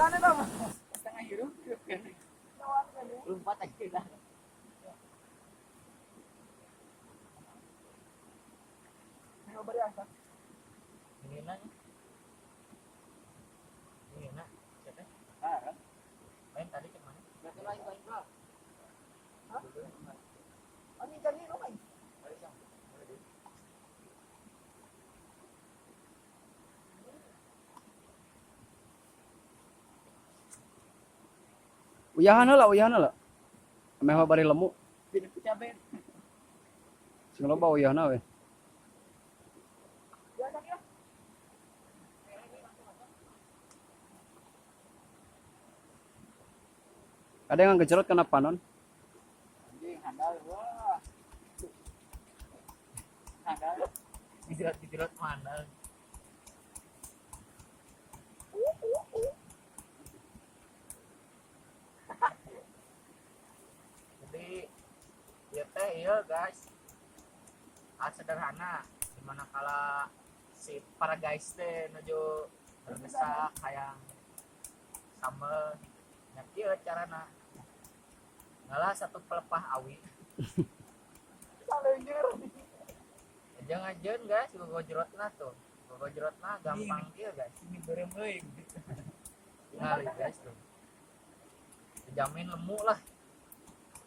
Gimana dong? Setengah hidup kan. Lompat aja lah. Ayo beri apa? Ini nanya. Ini nak. Siapa? Ah, main tadi ke mana? Berarti lain bro. Hah? Oh, ini jadi lo main. Uyahan lah. Meh bari lemu. Bini cabai. Sing loba uyahna we. Ada yang gecerot kenapa non? Anjing handal wah. Handal. Dijerat handal. Jadi ya teh iya guys. Sederhana dimana kala si para guys teh nuju berdesak hayang sambel nya kieu carana ngalah satu pelepah awi salenjeur jangan ajeun guys gogojrotna tuh gogojrotna gampang kieu guys ini beureum euy ngali guys tuh dijamin lemu lah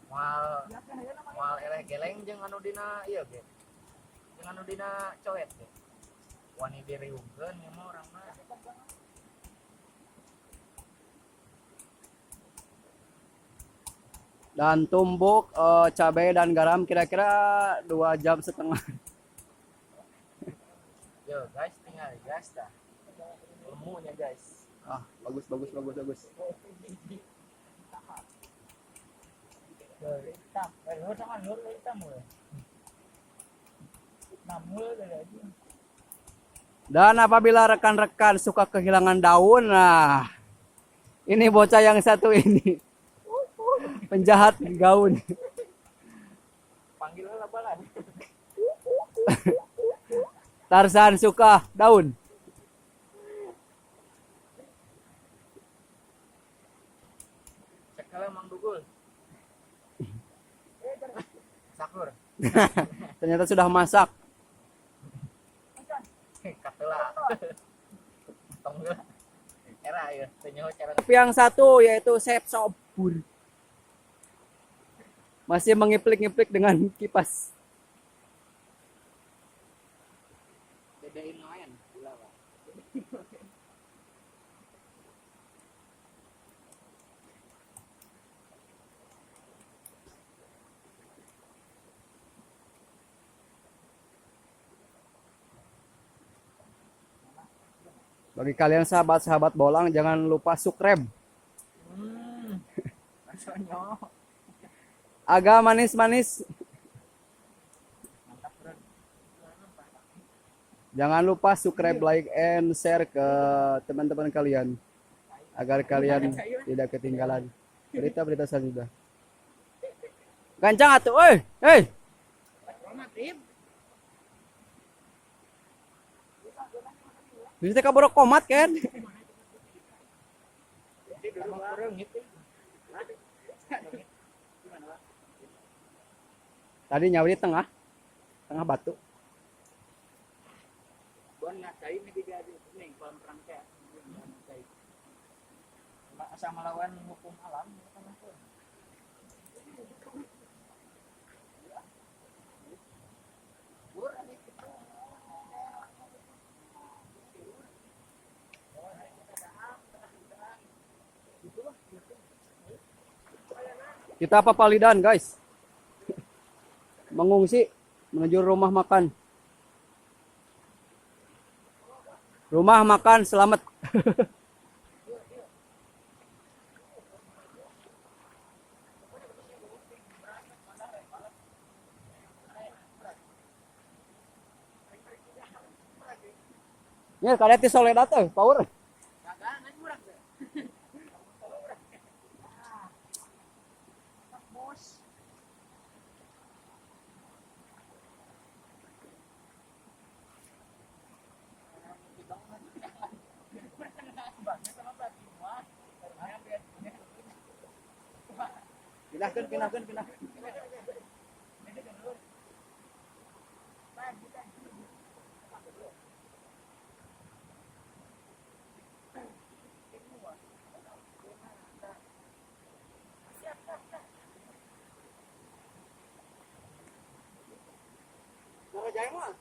moal eleh geleng jeung anu dina ieu ge jeung anu dina coet ge wani diriungkeun ieu mah urang mah. Dan tumbuk cabai dan garam kira-kira 2,5 jam. Yo guys, tinggal gas dah. Lemunya guys. Ah, bagus. Hitam, lu sama nur hitam mulai. Namul lagi. Dan apabila rekan-rekan suka kehilangan daun, nah ini bocah yang satu ini. Penjahat gaun. Panggil lah balan. Tarzan suka daun. Sekali Mang Dugul. Sakur. Ternyata sudah masak. Katela. Tonggel. Era ya, tenyo cara. Tapi yang satu yaitu Chef Sobur. Masih mengiplik-ngiplik dengan kipas. Bedain lain, gula Pak. Bagi kalian sahabat-sahabat bolang, jangan lupa subscribe. Rasanya. Agak manis-manis. Mantap, Bro. Jangan lupa subscribe, like, and share ke teman-teman kalian. Agar kalian tidak ketinggalan berita-berita selanjutnya. Gancang atuh, hei. Bisa kabur komat kan? Tadi nyawa di tengah batu. Bon ngasai ini juga di ning kolam renang teh. Asa melawan hukum alam kan itu. Kita papalidan, guys. Mengungsi menuju rumah makan. Rumah makan selamat. Ya, kalian di Soledad power. pindah. Jaya mah.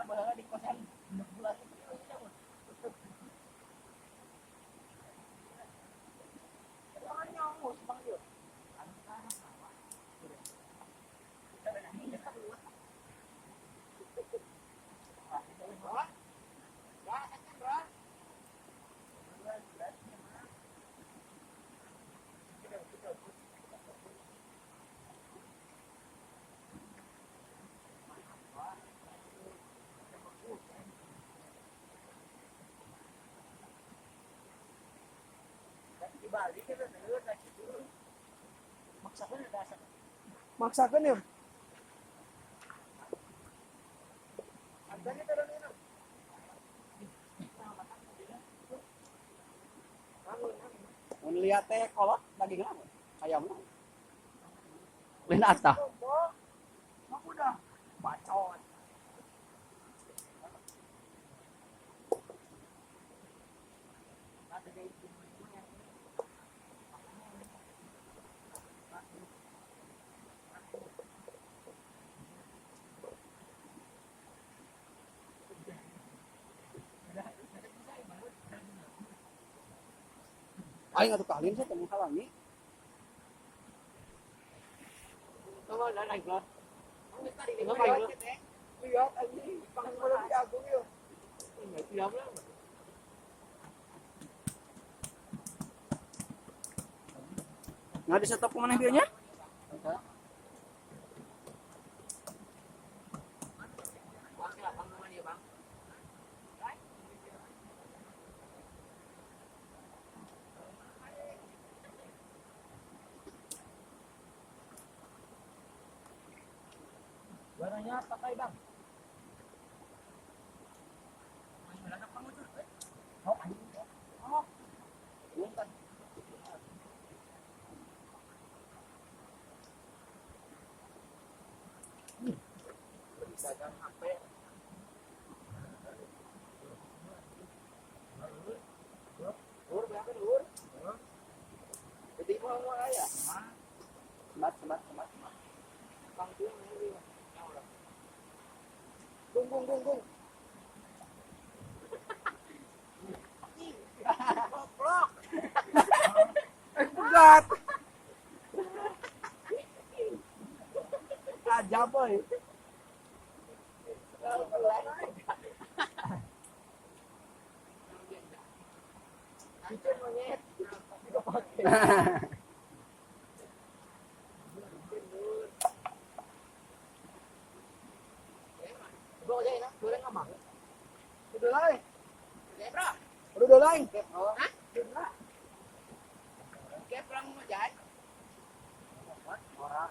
Bahkan di kosan 6 bulan dibalik kita terus lagi dulu maksakan ada asap Maksakeun ya. harganya terus ini Mun lihat teh kolot daging apa? Ayam. Lain atah. aku udah bacot ada kayak itu Aing atuh kalian saya teu halangi. Tunggu, udah naik lah. Lihat anjing, pangan boleh diagung ya. Siap lah. Nggak di stop kemana videonya? Barangnya pakai bang. Oh, anjing. Oh. Bukan. Bisa kan HP. Lur, berapa lur? Jadi mau ya? Semat. Bang tuh ini. Gung. Goblok. Bugat. Aja boy. Cicir monyet. Gue aja enak, goreng apa? Udah lain. Kepra. Udah lain. Hah? Kepra mau jahat. Orang.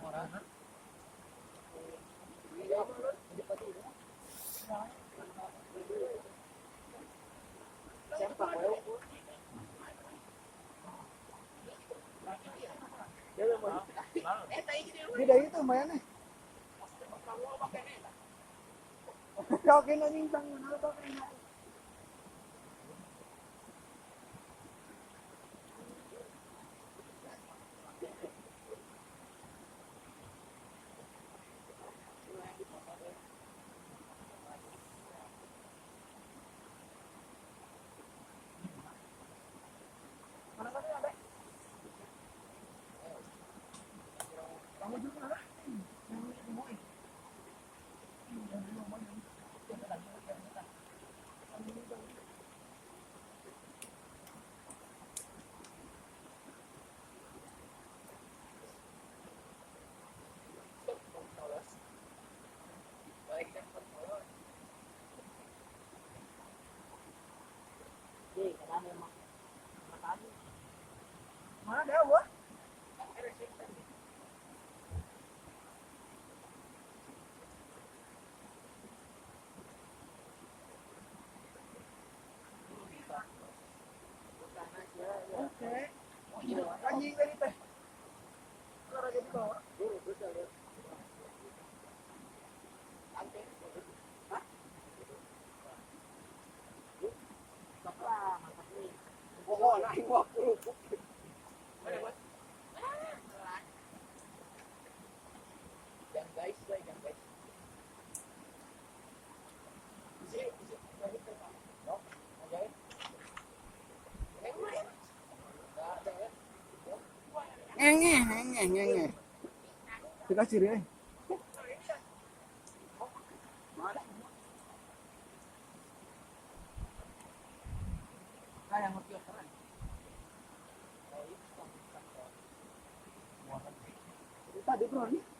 Beda itu mainnya. Kau kena nyingsang mana kau kena. memang. Mana dia gua? Oke. Anjing tadi teh. Kalau jadi bawa. Ngenge. Kita ciri eh. Kayak ngerti keren. Tadi bro nih.